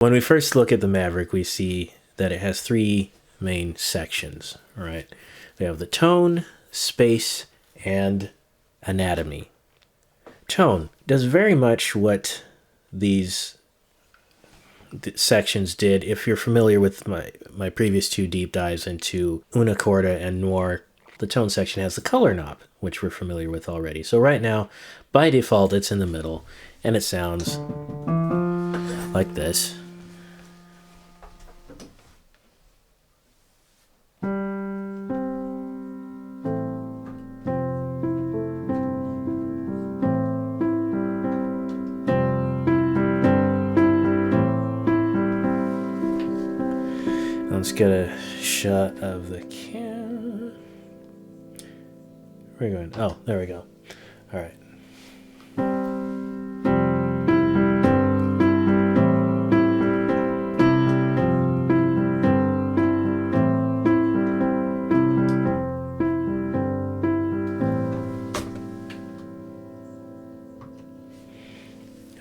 When we first look at the Maverick, we see that it has three main sections, right? We have the tone, space, and anatomy. Tone does very much what these sections did. If you're familiar with my previous two deep dives into Una Corda and Noir, the tone section has the color knob, which we're familiar with already. So right now, by default, it's in the middle, and it sounds like this. Let's get a shot of the can. Where are we going? Oh, there we go. All right.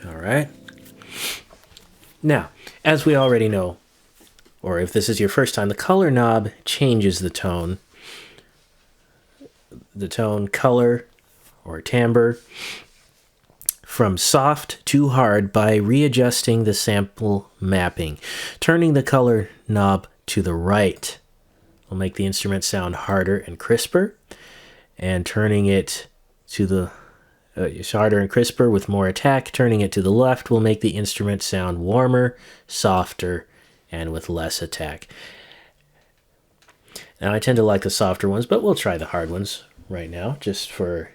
All right. Now, as we already know, or if this is your first time, the color knob changes the tone color or timbre from soft to hard by readjusting the sample mapping. Turning the color knob to the right will make the instrument sound harder and crisper, and turning it to the harder and crisper with more attack. Turning it to the left will make the instrument sound warmer, softer, and with less attack. Now, I tend to like the softer ones, but we'll try the hard ones right now, just for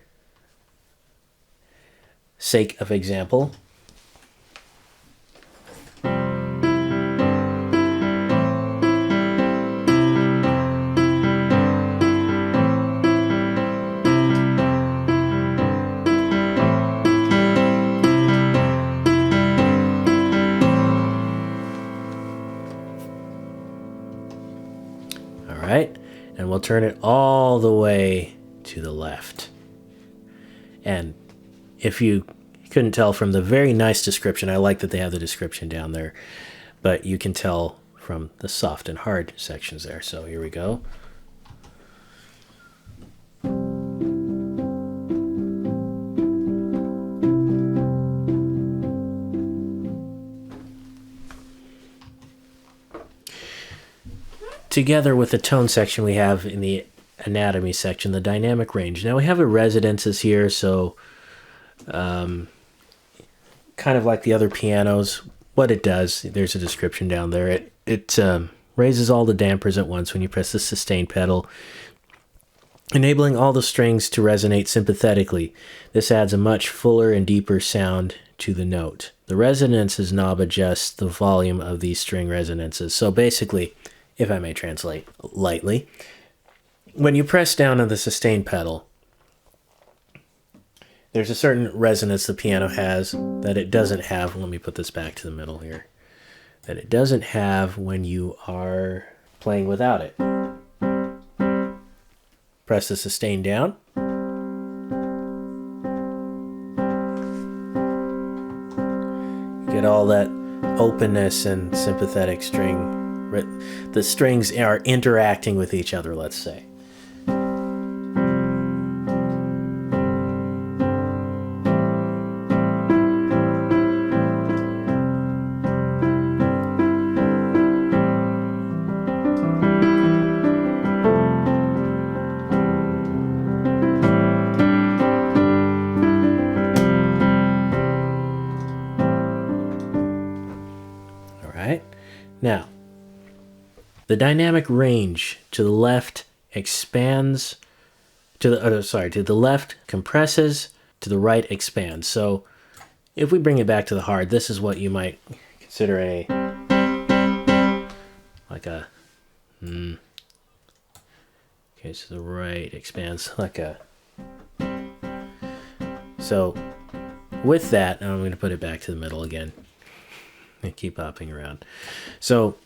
sake of example. Right? And we'll turn it all the way to the left. And if you couldn't tell from the very nice description, I like that they have the description down there, but you can tell from the soft and hard sections there. So here we go. Together with the tone section we have in the anatomy section, the dynamic range. Now we have a resonances here, so kind of like the other pianos, what it does, there's a description down there. It raises all the dampers at once when you press the sustain pedal, enabling all the strings to resonate sympathetically. This adds a much fuller and deeper sound to the note. The resonances knob adjusts the volume of these string resonances. So basically, if I may translate lightly, when you press down on the sustain pedal, there's a certain resonance the piano has that it doesn't have. Let me put this back to the middle here. That it doesn't have when you are playing without it. Press the sustain down. You get all that openness and sympathetic string. The strings are interacting with each other, let's say. All right. Now, the dynamic range to the left expands, to the left compresses, to the right expands. So if we bring it back to the hard, this is what you might consider okay, so the right expands like a, so with that, I'm going to put it back to the middle again and keep hopping around. So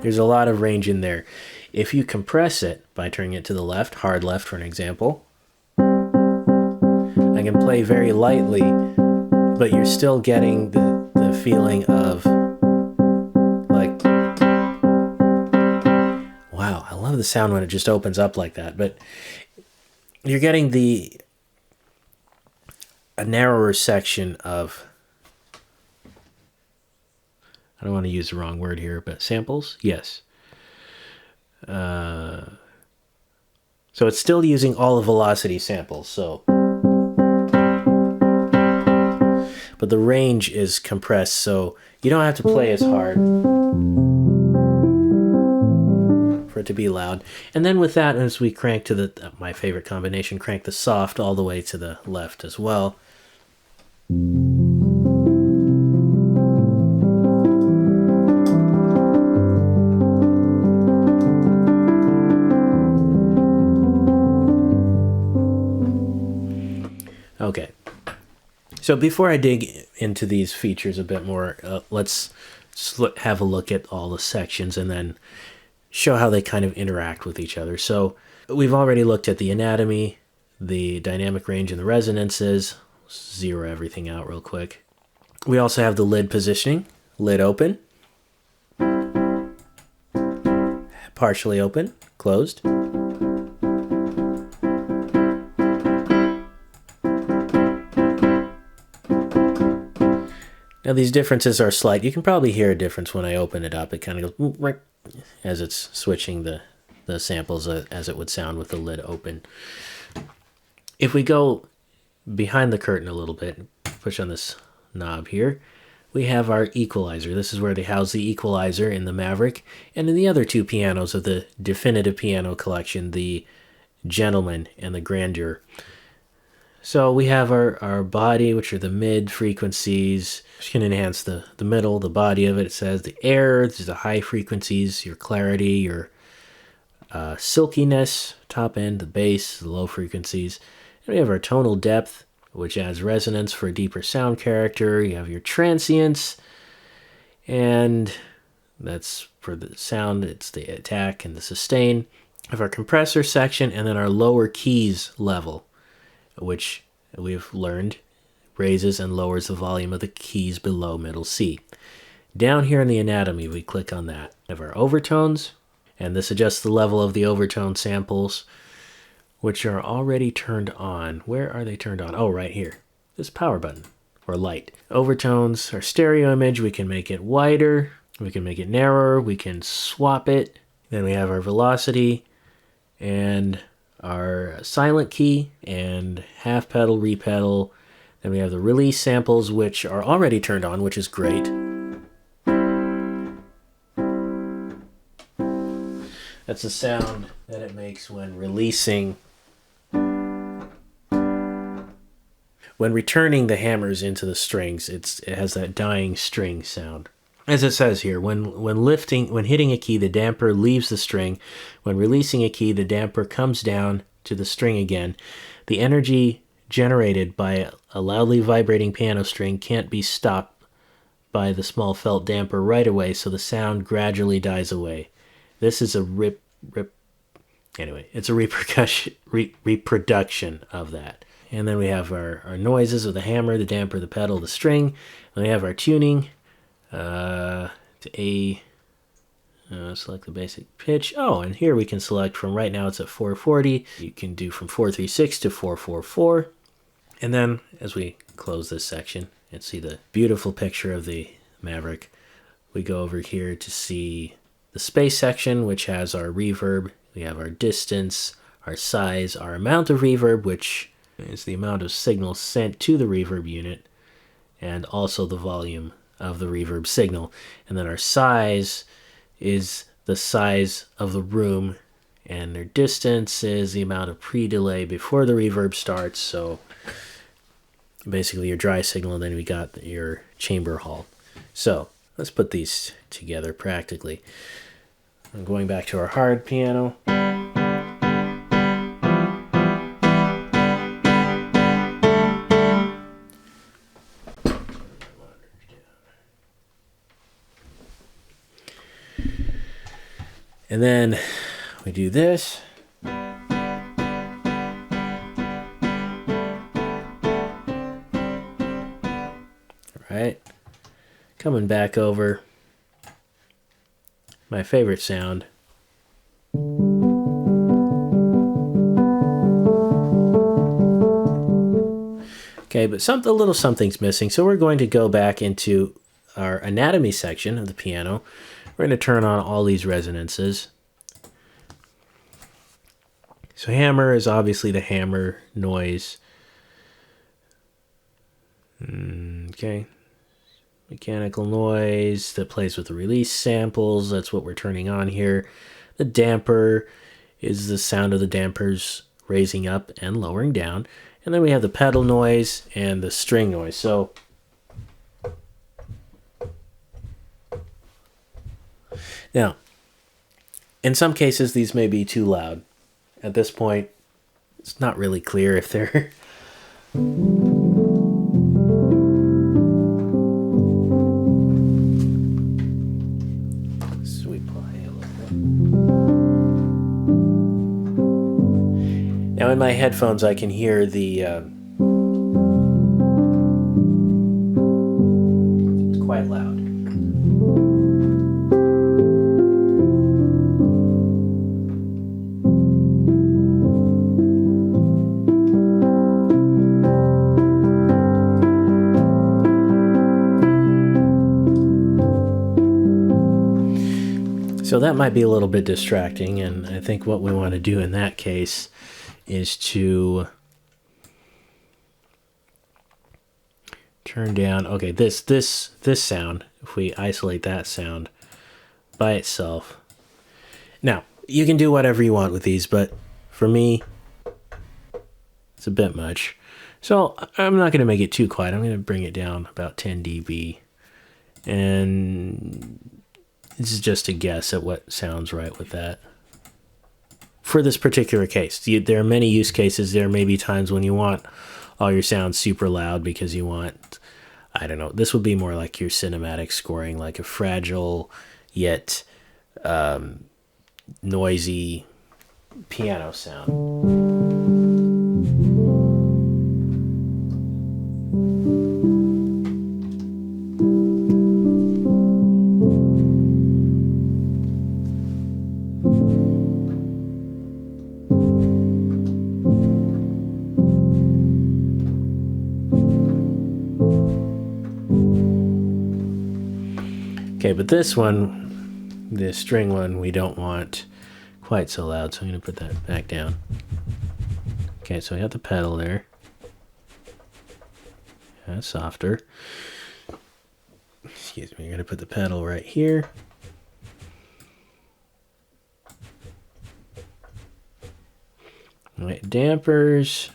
there's a lot of range in there. If you compress it by turning it to the left, hard left for an example, I'm going song and play very lightly, but you're still getting the feeling of like, wow, I love the sound when it just opens up like that, but you're getting a narrower section of, I don't want to use the wrong word here, but samples? Yes. So it's still using all the velocity samples, so. But the range is compressed, so you don't have to play as hard for it to be loud. And then with that, as we crank to my favorite combination, crank the soft all the way to the left as well. Okay. So before I dig into these features a bit more, let's have a look at all the sections and then show how they kind of interact with each other. So we've already looked at the anatomy, the dynamic range, and the resonances. Zero everything out real quick. We also have the lid positioning. Lid open, partially open, closed. Now these differences are slight. You can probably hear a difference when I open it up. It kind of goes as it's switching the samples as it would sound with the lid open. If we go behind the curtain a little bit, push on this knob here, we have our equalizer. This is where they house the equalizer in the Maverick and in the other two pianos of the definitive piano collection, the Gentleman and the Grandeur. So we have our body, which are the mid frequencies, which can enhance the middle, the body of it. It says the air, this is the high frequencies, your clarity, your silkiness, top end, the bass, the low frequencies. And we have our tonal depth, which adds resonance for a deeper sound character. You have your transients, and that's for the sound, it's the attack and the sustain. We have our compressor section, and then our lower keys level, which we've learned raises and lowers the volume of the keys below middle C. Down here in the anatomy, we click on that. We have our overtones, and this adjusts the level of the overtone samples, which are already turned on. Where are they turned on? Oh, right here. This power button, or light. Overtones, our stereo image, we can make it wider, we can make it narrower, we can swap it. Then we have our velocity, and our silent key, and half pedal, repedal. Then we have the release samples, which are already turned on, which is great. That's the sound that it makes when releasing, when returning the hammers into the strings. It has that dying string sound. As it says here, when hitting a key, the damper leaves the string. When releasing a key, the damper comes down to the string again. The energy generated by a loudly vibrating piano string can't be stopped by the small felt damper right away, so the sound gradually dies away. This is a it's a reproduction of that. And then we have our noises of the hammer, the damper, the pedal, the string. And we have our tuning. To A, select the basic pitch. Oh, and here we can select from, right now it's at 440. You can do from 436 to 444. And then as we close this section and see the beautiful picture of the Maverick, we go over here to see the space section, which has our reverb. We have our distance, our size, our amount of reverb, which is the amount of signal sent to the reverb unit, and also the volume of the reverb signal. And then our size is the size of the room, and their distance is the amount of pre-delay before the reverb starts. So basically your dry signal, and then we got your chamber hall. So let's put these together practically. I'm going back to our hard piano. And then we do this. right? Coming back over. My favorite sound. Okay, but a little something's missing, so we're going to go back into our anatomy section of the piano. We're going to turn on all these resonances. So hammer is obviously the hammer noise. Okay. Mechanical noise that plays with the release samples. That's what we're turning on here. The damper is the sound of the dampers raising up and lowering down. And then we have the pedal noise and the string noise. So now, in some cases, these may be too loud. At this point, it's not really clear if they're... Sweet play a little bit. Now in my headphones, I can hear the... it's quite loud. So that might be a little bit distracting, and I think what we want to do in that case is to turn down, okay, this sound, if we isolate that sound by itself. Now, you can do whatever you want with these, but for me, it's a bit much. So I'm not going to make it too quiet. I'm going to bring it down about 10 dB. And this is just a guess at what sounds right with that. For this particular case, there are many use cases. There may be times when you want all your sounds super loud because you want, I don't know, this would be more like your cinematic scoring, like a fragile yet noisy piano sound. Okay, but this one, the string one, we don't want quite so loud, so I'm going to put that back down. Okay, so I got the pedal there. That's softer. Excuse me, I'm going to put the pedal right here. All right, dampers.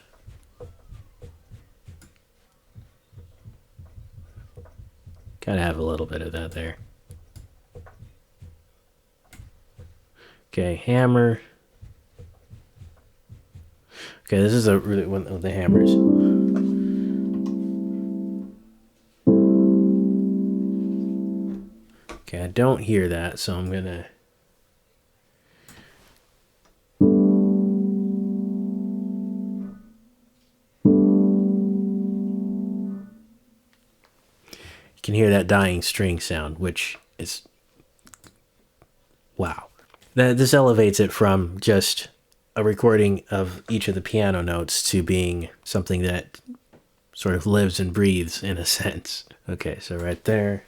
Gotta have a little bit of that there. Okay, hammer. Okay, this is really one of the hammers. Okay, I don't hear that, so I'm gonna... You can hear that dying string sound, which is... wow. This elevates it from just a recording of each of the piano notes to being something that sort of lives and breathes in a sense. Okay, so right there.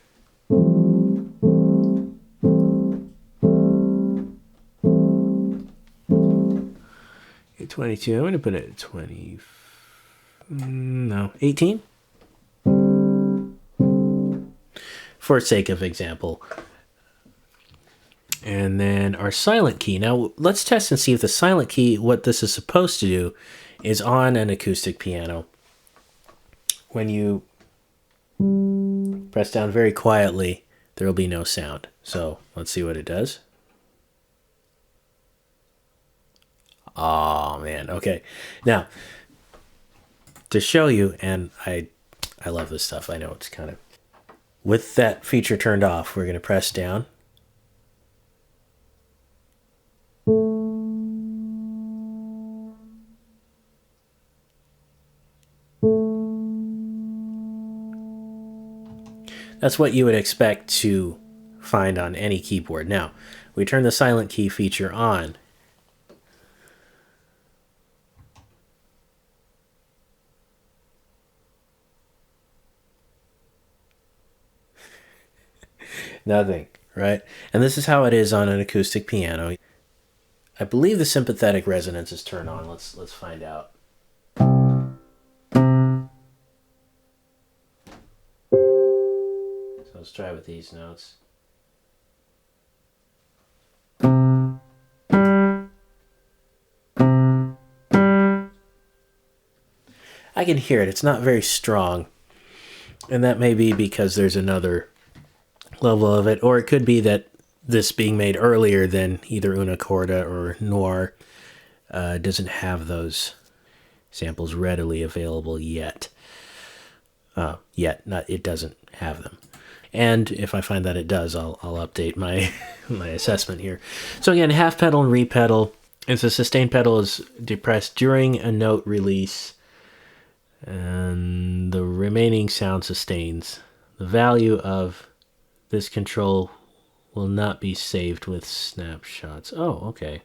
Okay, 22. I'm going to put it at 20. No, 18? For sake of example. And then our silent key. Now, let's test and see if the silent key, what this is supposed to do, is on an acoustic piano. When you press down very quietly, there will be no sound. So, let's see what it does. Oh, man. Okay. Now, to show you, and I love this stuff. I know it's kind of... with that feature turned off, we're going to press down. That's what you would expect to find on any keyboard. Now, we turn the silent key feature on. Nothing, right? And this is how it is on an acoustic piano. I believe the sympathetic resonance is turned on. Let's find out. So let's try with these notes. I can hear it. It's not very strong. And that may be because there's another level of it, or it could be that this being made earlier than either Una Corda or Noir doesn't have those samples readily available yet. It doesn't have them. And if I find that it does, I'll update my my assessment here. So again, half pedal and re-pedal. If the sustain pedal is depressed during a note release, and the remaining sound sustains, the value of this control will not be saved with snapshots. Oh, okay.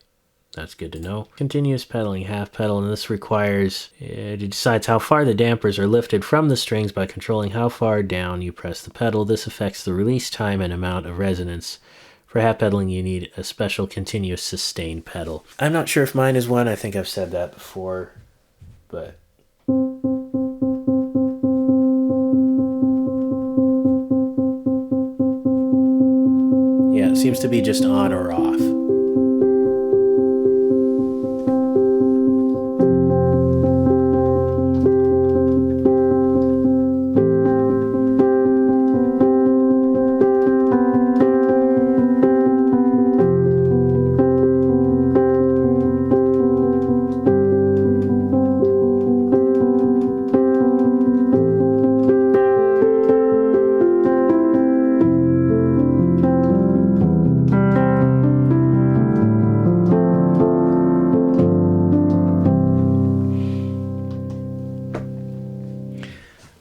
That's good to know. Continuous pedaling, half pedal, and this requires, it decides how far the dampers are lifted from the strings by controlling how far down you press the pedal. This affects the release time and amount of resonance. For half pedaling, you need a special continuous sustain pedal. I'm not sure if mine is one. I think I've said that before, but... yeah, it seems to be just on or off.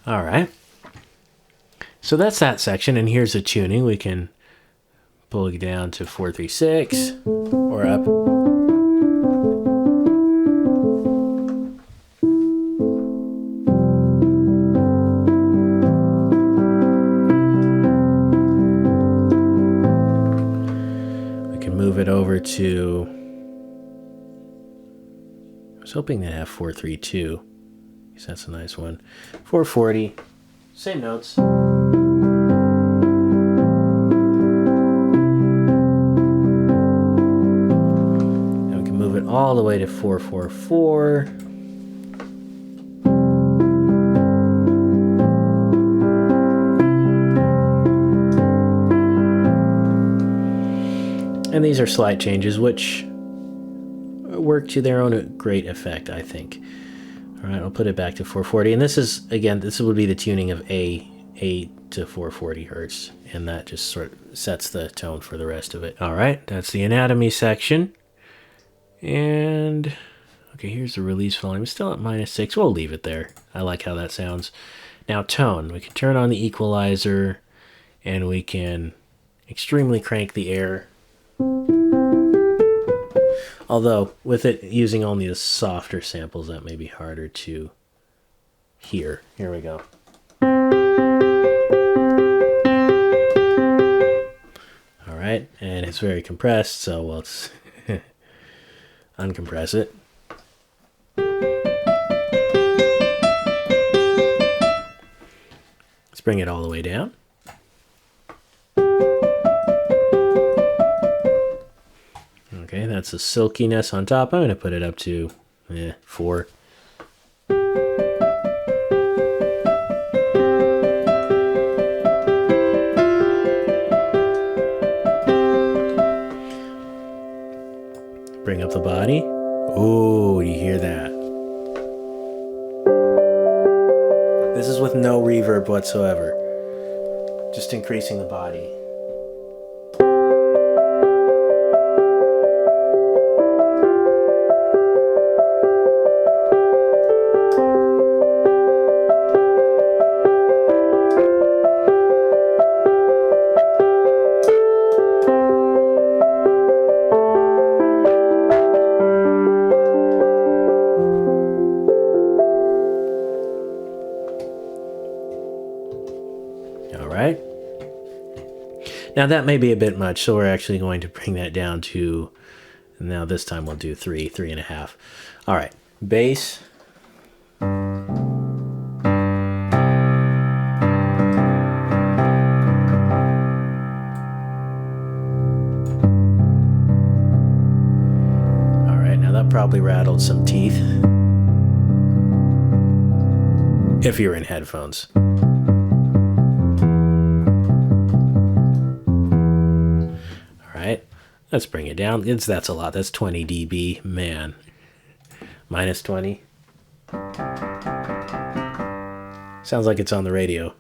All right. So that's that section, and here's the tuning. We can pull it down to 436 or up. We can move it over to, I was hoping to have 432. That's a nice one. 440, same notes. And we can move it all the way to 444. And these are slight changes, which work to their own great effect, I think. All right, I'll put it back to 440. And this is, again, this would be the tuning of A to 440 hertz. And that just sort of sets the tone for the rest of it. All right, that's the anatomy section. And, okay, here's the release volume. It's still at -6. We'll leave it there. I like how that sounds. Now, tone. We can turn on the equalizer, and we can extremely crank the air. Although, with it using only the softer samples, that may be harder to hear. Here we go. All right, and it's very compressed, so let's uncompress it. Let's bring it all the way down. Okay, that's the silkiness on top. I'm going to put it up to 4. Bring up the body. Oh, you hear that? This is with no reverb whatsoever. Just increasing the body. All right. Now that may be a bit much, so we're actually going to bring that down to, now this time we'll do 3.5. All right, bass. All right, now that probably rattled some teeth. If you're in headphones. Let's bring it down. That's a lot. That's 20 dB. Man. Minus 20. Sounds like it's on the radio.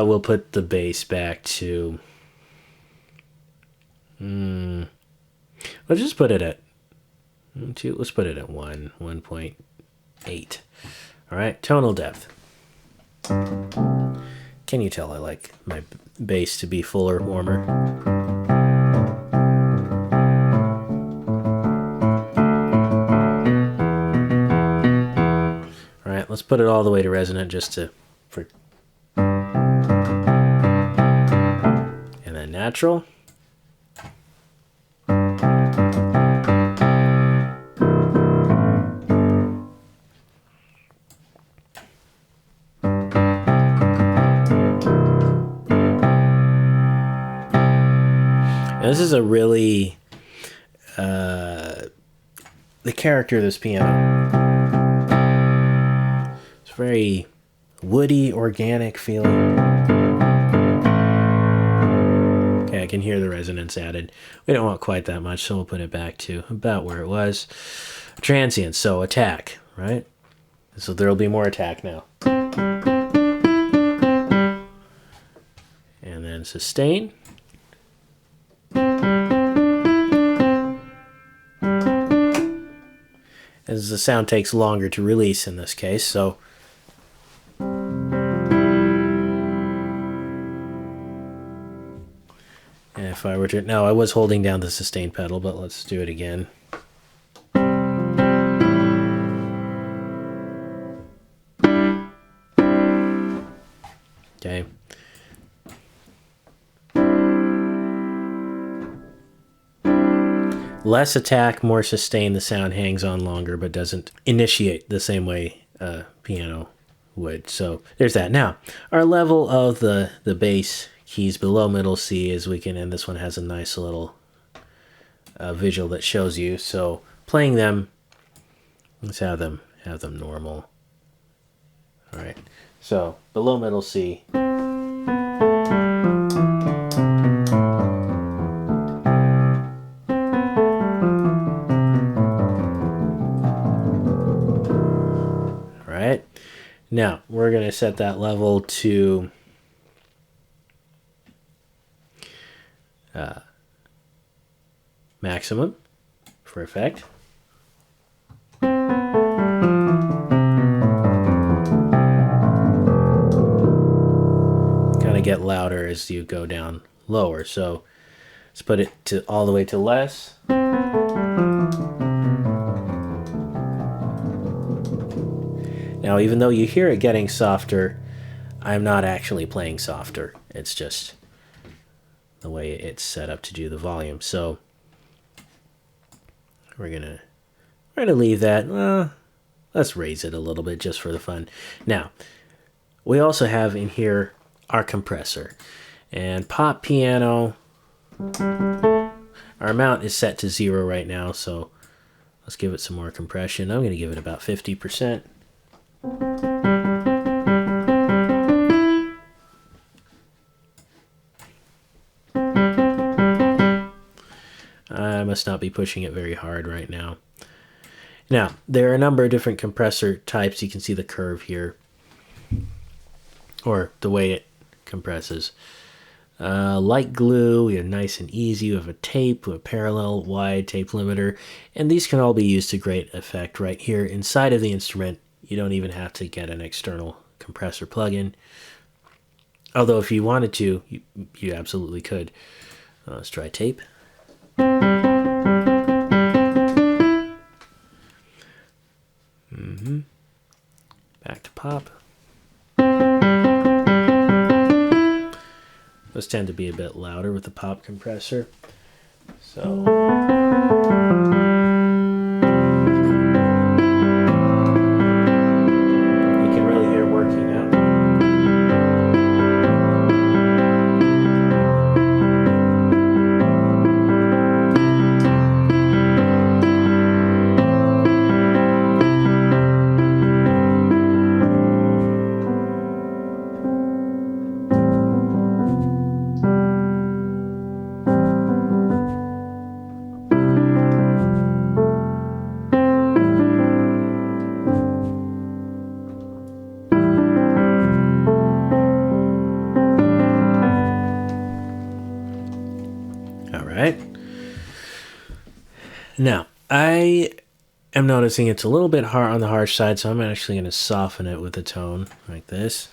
We'll put the bass back to... let's just put it at... Let's put it at 1.8. All right, tonal depth. Can you tell I like my bass to be fuller, warmer? All right, let's put it all the way to resonant just to... And then natural. Now, this is a really the character of this piano. It's very woody, organic feeling. Okay, I can hear the resonance added. We don't want quite that much, so we'll put it back to about where it was. Transient, so attack, right? So there'll be more attack now. And then sustain. As the sound takes longer to release in this case, so if I were to... No, I was holding down the sustain pedal, but let's do it again. Okay. Less attack, more sustain. The sound hangs on longer, but doesn't initiate the same way piano would. So there's that. Now, our level of the bass keys below middle C is we can, and this one has a nice little visual that shows you. So playing them, let's have them normal. All right. So below middle C. Now, we're going to set that level to maximum for effect. Kind of get louder as you go down lower. So let's put it to all the way to less. Now, even though you hear it getting softer, I'm not actually playing softer. It's just the way it's set up to do the volume. So we're gonna leave that. Let's raise it a little bit just for the fun. Now, we also have in here our compressor. And pop piano, our amount is set to 0 right now, so let's give it some more compression. I'm gonna give it about 50%. I must not be pushing it very hard right now. Now, there are a number of different compressor types. You can see the curve here, or the way it compresses. Light glue, we have nice and easy. We have a tape, we have a parallel, wide tape limiter, and these can all be used to great effect right here inside of the instrument You don't even have to get an external compressor plug-in. Although if you wanted to, you absolutely could. Let's try tape. Back to pop. Those tend to be a bit louder with the pop compressor. So you can really hear working now. Right. Now, I am noticing it's a little bit hard on the harsh side, so I'm actually going to soften it with a tone like this.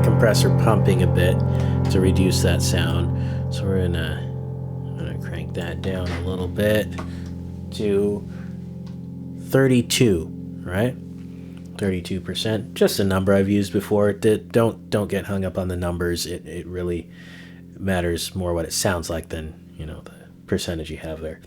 Compressor pumping a bit to reduce that sound. So we're gonna crank that down a little bit to 32, right? 32%. Just a number I've used before. Don't get hung up on the numbers. It really matters more what it sounds like than, the percentage you have there.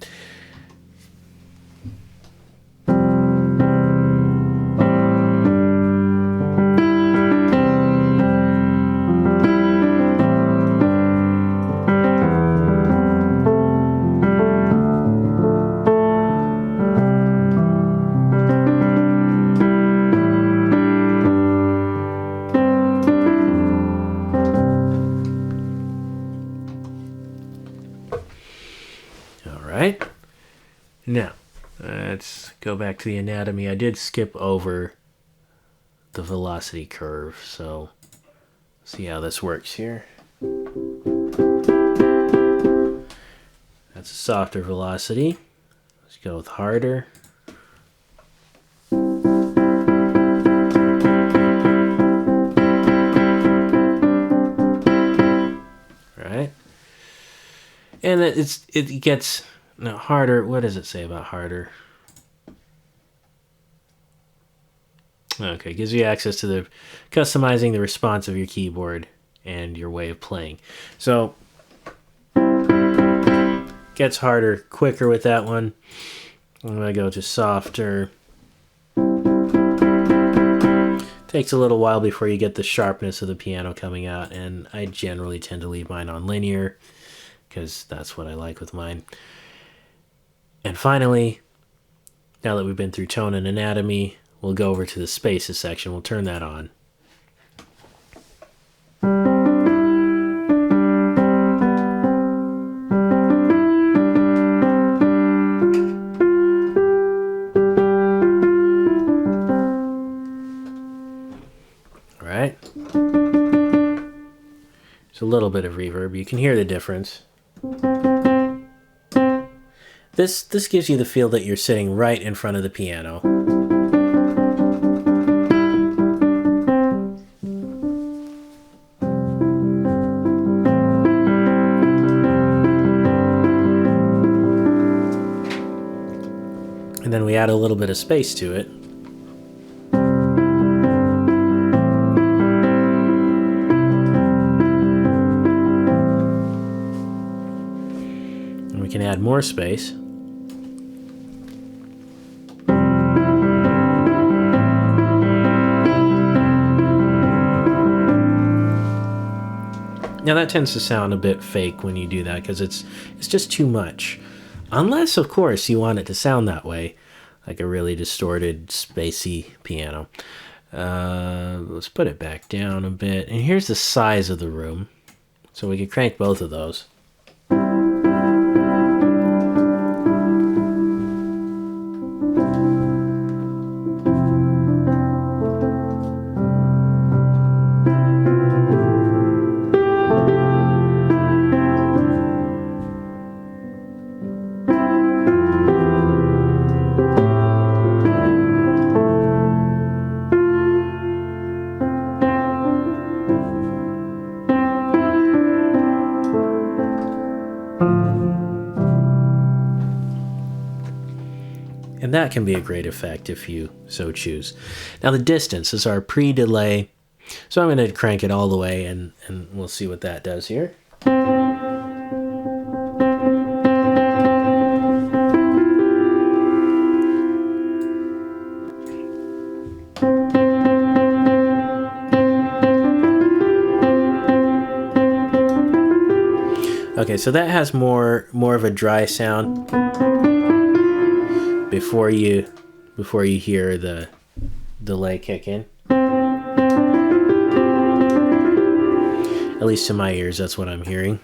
Now, let's go back to the anatomy. I did skip over the velocity curve, so see how this works here. That's a softer velocity. Let's go with harder. Right? And it gets... Now, harder, what does it say about harder? Okay, gives you access to customizing the response of your keyboard and your way of playing. So, gets harder quicker with that one. I'm going to go to softer. Takes a little while before you get the sharpness of the piano coming out, and I generally tend to leave mine on linear because that's what I like with mine. And finally, now that we've been through tone and anatomy, we'll go over to the spaces section. We'll turn that on. All right. There's a little bit of reverb. You can hear the difference. This gives you the feel that you're sitting right in front of the piano. And then we add a little bit of space to it. And we can add more space. Now that tends to sound a bit fake when you do that because it's just too much. Unless, of course, you want it to sound that way, like a really distorted, spacey piano. Let's put it back down a bit. And here's the size of the room. So we could crank both of those. And that can be a great effect if you so choose. Now the distance is our pre-delay. So I'm going to crank it all the way and we'll see what that does here. Okay, so that has more of a dry sound before you hear the delay kick in. At least to my ears, that's what I'm hearing.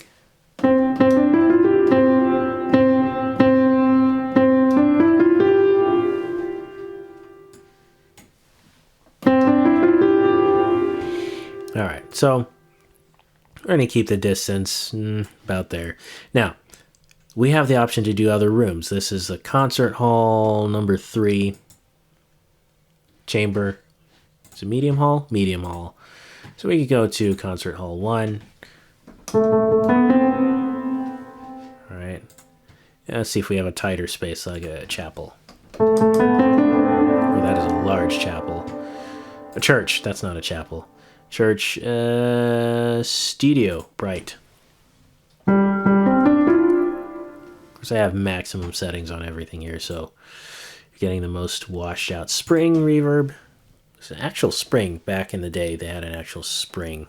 All right, so we're going to keep the distance about there. Now, we have the option to do other rooms. This is a concert hall number 3. Chamber. It's a medium hall? Medium hall. So we could go to concert hall 1. Alright. Let's see if we have a tighter space like a chapel. Oh, that is a large chapel. A church. That's not a chapel. Church. Studio. Bright. I have maximum settings on everything here, so you're getting the most washed out spring reverb. It's an actual spring. Back in the day, they had an actual spring.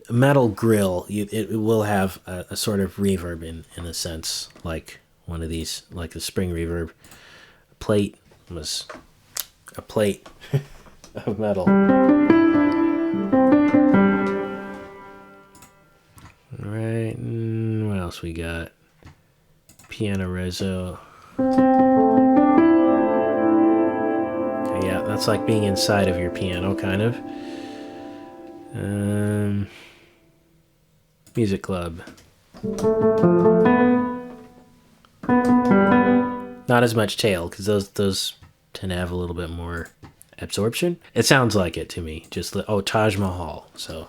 A metal grill, it will have a sort of reverb in a sense, like one of these, like the spring reverb. A plate was a plate of metal. Alright, what else we got? Piano Rezzo. Okay, yeah, that's like being inside of your piano, kind of. Music Club. Not as much tail, because those tend to have a little bit more absorption. It sounds like it to me. Just, oh, Taj Mahal, so...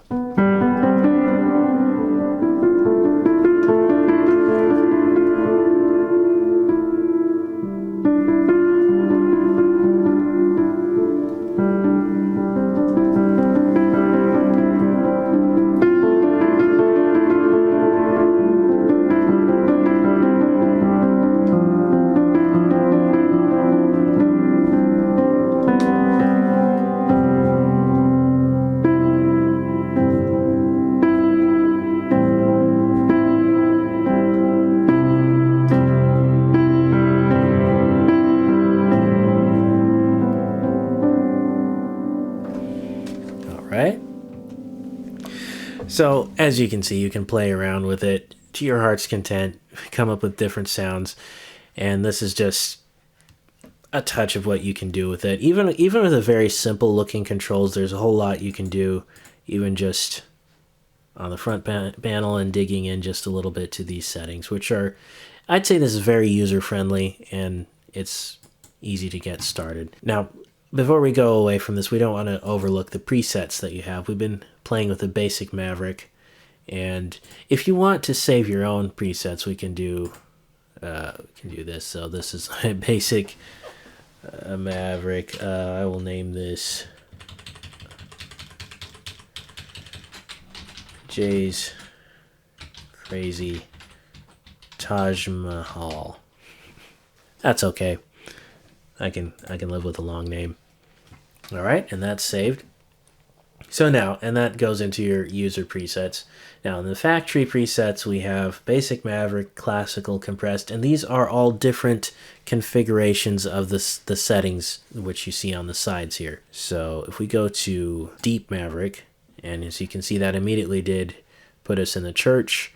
So, as you can see, you can play around with it to your heart's content, come up with different sounds, and this is just a touch of what you can do with it. Even with a very simple looking controls, there's a whole lot you can do, even just on the front panel and digging in just a little bit to these settings, which are, I'd say this is very user-friendly, and it's easy to get started. Now, before we go away from this, we don't want to overlook the presets that you have. We've been playing with the basic Maverick, and if you want to save your own presets, we can do this. So this is a basic Maverick. I will name this Jay's Crazy Taj Mahal. That's okay. I can live with a long name. All right, and that's saved. So now, and that goes into your user presets. Now in the factory presets, we have basic, Maverick, classical, compressed, and these are all different configurations of the settings which you see on the sides here. So if we go to deep Maverick, and as you can see, that immediately did put us in the church,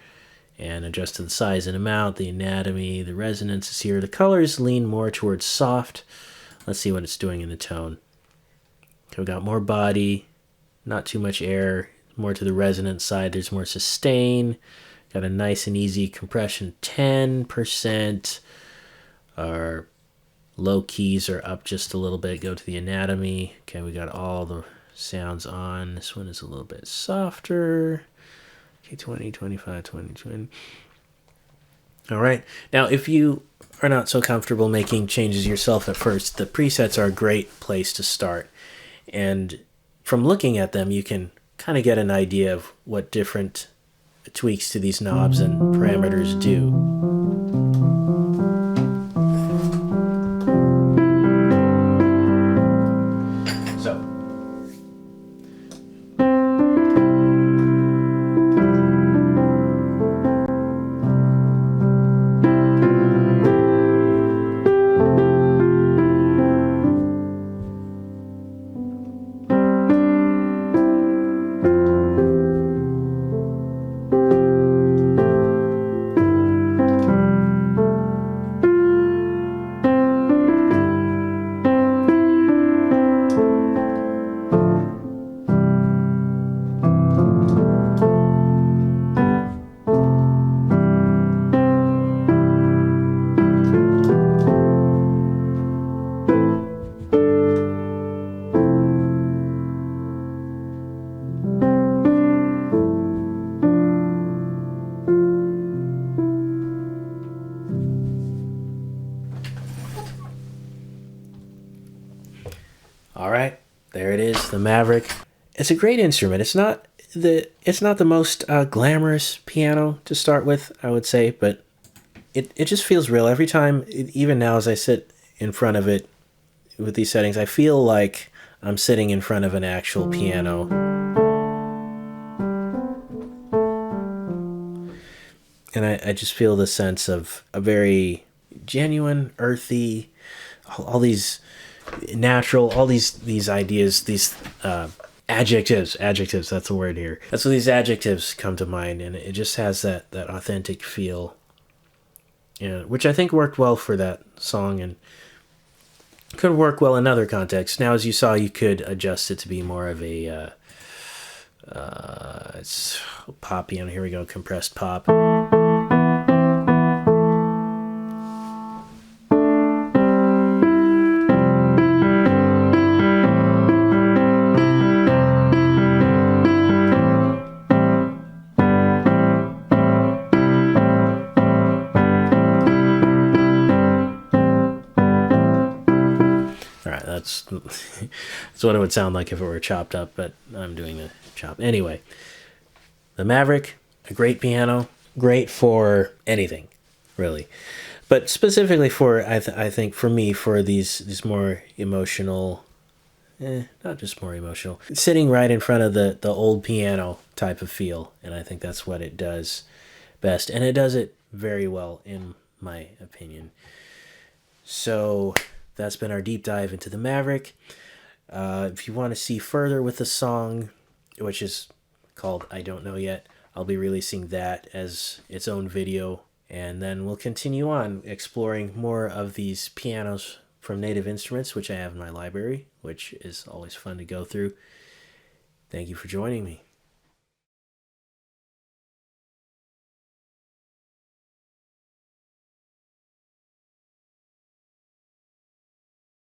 and adjusted the size and amount, the anatomy, the resonance is here. The colors lean more towards soft. Let's see what it's doing in the tone. Okay, we got more body, not too much air, more to the resonance side. There's more sustain. Got a nice and easy compression, 10%. Our low keys are up just a little bit. Go to the anatomy. Okay, we got all the sounds on. This one is a little bit softer. Okay, 20, 25, 20, 20. All right. Now, if you are not so comfortable making changes yourself at first, the presets are a great place to start. And from looking at them, you can kind of get an idea of what different tweaks to these knobs and parameters do. So, all right, there it is, the Maverick. It's a great instrument. It's not the most glamorous piano to start with, I would say, but it just feels real every time. Even now, as I sit in front of it with these settings, I feel like I'm sitting in front of an actual piano. And I just feel the sense of a very genuine, earthy, all these natural, all these ideas, these adjectives, that's the word here. That's what these adjectives come to mind, and it just has that authentic feel, which I think worked well for that song and could work well in other contexts. Now, as you saw, you could adjust it to be more of a it's pop piano. Here we go, compressed pop. That's what it would sound like if it were chopped up, but I'm doing the chop. Anyway, the Maverick, a great piano, great for anything, really. But specifically for, I think for me, for these more emotional, not just more emotional, sitting right in front of the old piano type of feel. And I think that's what it does best. And it does it very well, in my opinion. So that's been our deep dive into the Maverick. If you want to see further with the song, which is called I Don't Know Yet, I'll be releasing that as its own video. And then we'll continue on exploring more of these pianos from Native Instruments, which I have in my library, which is always fun to go through. Thank you for joining me.